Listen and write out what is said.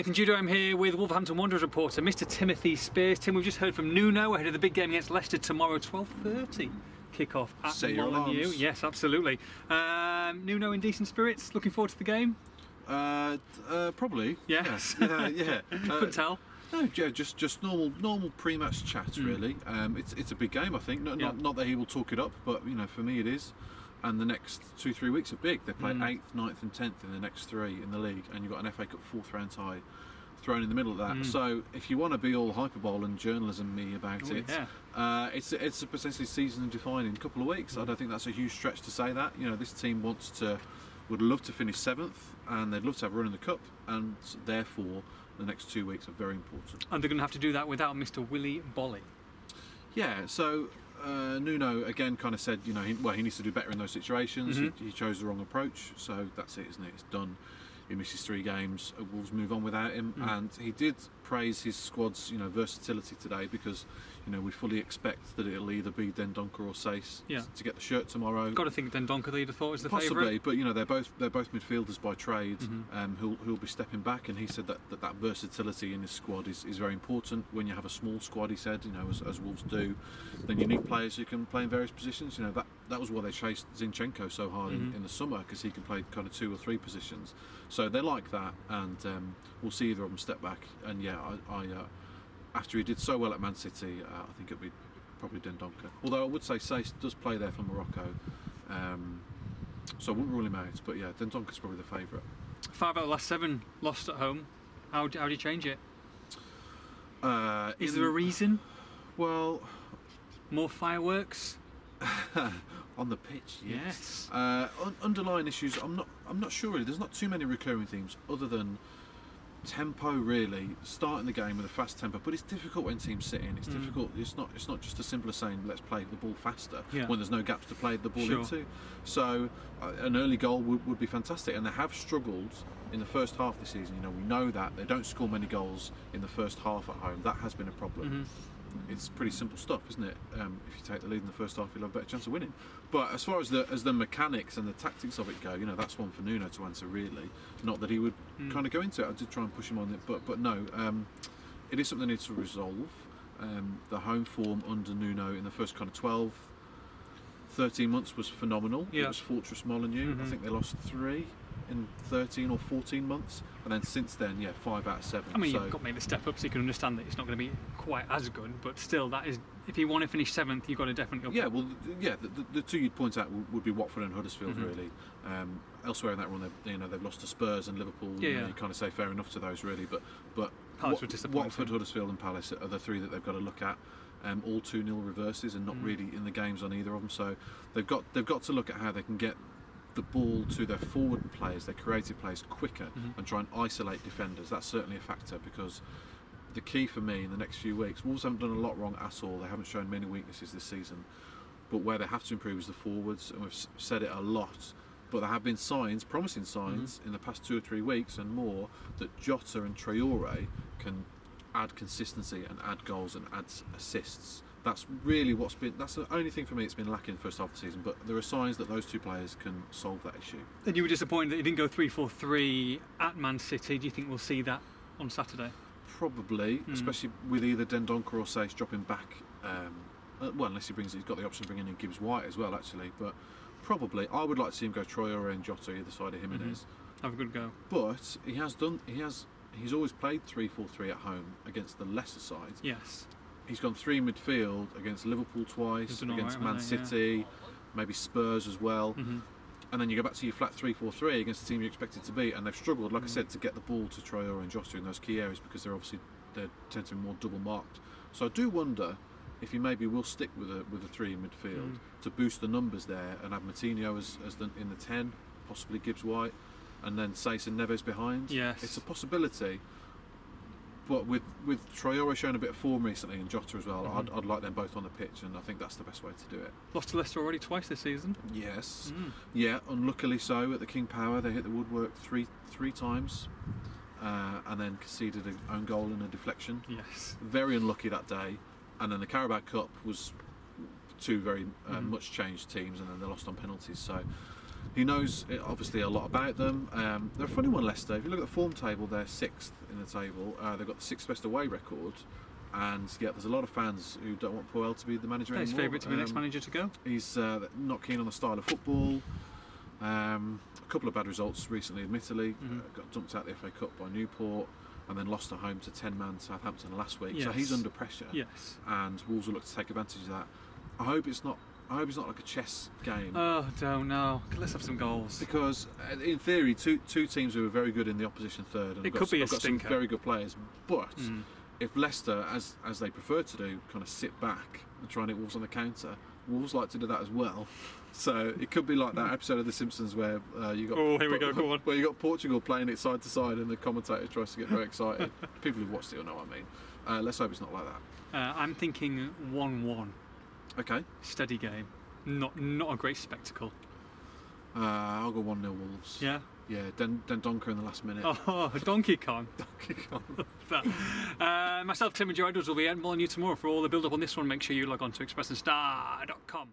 Nathan Judo. I'm here with Wolverhampton Wanderers reporter, Mr. Timothy Spiers. Tim, we've just heard from Nuno ahead of the big game against Leicester tomorrow, 12:30 kick-off at Molineux. Yes, absolutely. Nuno in decent spirits, looking forward to the game? Probably. Yes. Yeah. Couldn't tell. No, yeah, just normal pre-match chat really. It's a big game, I think. Not that he will talk it up, but you know, for me it is. And the next 2-3 weeks are big. They play 8th, 9th and 10th in the next 3 in the league, and you've got an FA Cup 4th round tie thrown in the middle of that. So if you want to be all hyperbole and journalism me about it's a potentially season defining couple of weeks. I don't think that's a huge stretch to say that. You know, this team would love to finish 7th, and they'd love to have a run in the cup, and therefore the next 2 weeks are very important. And they're going to have to do that without Mr. Willy Bolly. Yeah, so Nuno again kind of said, you know, he needs to do better in those situations. He chose the wrong approach, so that's it, isn't it? It's done. He misses 3 games. Wolves move on without him, and he did praise his squad's, you know, versatility today, because, you know, we fully expect that it'll either be Dendoncker or Sace to get the shirt tomorrow. Got to think Dendoncker, you'd have thought, is the favourite. Possibly, but you know, they're both midfielders by trade, who'll be stepping back, and he said that versatility in his squad is very important. When you have a small squad, he said, you know, as Wolves do, then you need players who can play in various positions. You know, that was why they chased Zinchenko so hard in the summer, because he can play kind of 2 or 3 positions. So they like that, and we'll see either of them step back. And yeah, I after he did so well at Man City, I think it'll be probably Dendoncker. Although I would say Sace does play there for Morocco, so I wouldn't rule him out. But yeah, Dendoncker's probably the favourite. 5 out of the last 7 lost at home. How do you change it? Is there a reason? Well, more fireworks on the pitch. Yes. Underlying issues, I'm not sure really. There's not too many recurring themes other than tempo, really. Starting the game with a fast tempo, but it's difficult when teams sit in. It's difficult. It's not just as simple as saying let's play the ball faster when there's no gaps to play the ball into. So an early goal would be fantastic, and they have struggled in the first half this season. You know, we know that they don't score many goals in the first half at home. That has been a problem. It's pretty simple stuff, isn't it? If you take the lead in the first half, you'll have a better chance of winning. But as far as the mechanics and the tactics of it go, you know, that's one for Nuno to answer, really. Not that he would kind of go into it. I did try and push him on it, but no. It is something they need to resolve. The home form under Nuno in the first kind of 13 months was phenomenal. It was Fortress Molineux. I think they lost 3 in 13 or 14 months, and then since then, 5 out of 7. I mean, you've got to make the step up, so you can understand that it's not going to be quite as good, but still, that is, if you want to finish 7th, you've got to definitely up. The 2 you'd point out would be Watford and Huddersfield, really. Elsewhere in that run, they've lost to Spurs and Liverpool. You kind of say fair enough to those, really, but Watford, Huddersfield and Palace are the 3 that they've got to look at. All 2-0 reverses and not really in the games on either of them, so they've got to look at how they can get the ball to their forward players, their creative players, quicker and try and isolate defenders. That's certainly a factor, because the key for me in the next few weeks, Wolves haven't done a lot wrong at all. They haven't shown many weaknesses this season, but where they have to improve is the forwards, and we've said it a lot, but there have been signs, promising signs in the past 2 or 3 weeks and more, that Jota and Traore can add consistency and add goals and add assists. That's really that's the only thing for me it's been lacking in the first half of the season, but there are signs that those 2 players can solve that issue. And you were disappointed that it didn't go 3-4-3 at Man City. Do you think we'll see that on Saturday? Probably, especially with either Dendoncker or Sace dropping back. Well, unless he's got the option of bringing in Gibbs White as well, actually. But probably, I would like to see him go Traore and Jota either side of Jimenez. Have a good go. But he's always played 3-4-3 at home against the lesser side. Yes. He's gone 3 midfield against Liverpool twice, against Man City, maybe Spurs as well. And then you go back to your flat 3-4-3 against the team you expected to beat, and they've struggled, like I said, to get the ball to Traore and Jota in those key areas, because they tend to be more double marked. So I do wonder if he maybe will stick with a 3 in midfield to boost the numbers there, and have Moutinho in the 10, possibly Gibbs White, and then Sace and Neves behind. Yes, it's a possibility. But with Traore showing a bit of form recently, and Jota as well, I'd like them both on the pitch, and I think that's the best way to do it. Lost to Leicester already twice this season. Yes. Yeah, unluckily so. At the King Power, they hit the woodwork three times, and then conceded an own goal in a deflection. Yes. Very unlucky that day. And then the Carabao Cup was 2 very much changed teams, and then they lost on penalties. So He knows obviously a lot about them. They're a funny one, Leicester. If you look at the form table, they're 6th in the table. They've got the 6th best away record. And yeah, there's a lot of fans who don't want Puel to be the manager anymore. His favourite to be the next manager to go. He's not keen on the style of football. A couple of bad results recently, admittedly. Got dumped out the FA Cup by Newport, and then lost at home to 10-man Southampton last week. Yes. So he's under pressure. Yes. And Wolves will look to take advantage of that. I hope it's not like a chess game. Oh, don't know. Let's have some goals. Because in theory, two teams who are very good in the opposition third, and it could be a got stinker. some very good players, but. If Leicester, as they prefer to do, kind of sit back and try and hit Wolves on the counter, Wolves like to do that as well. So it could be like that episode of The Simpsons where you got here we go. Go on. Where you got Portugal playing it side to side, and the commentator tries to get very excited. People who've watched it will know what I mean. Let's hope it's not like that. I'm thinking 1-1. Okay. Steady game. Not a great spectacle. I'll go 1-0 Wolves. Yeah. Yeah, Dendoncker in the last minute. Oh, Donkey Kong. Donkey Kong. Myself, Tim and Joe Edwards will be at Molyneux tomorrow. For all the build-up on this one, make sure you log on to expressandstar.com.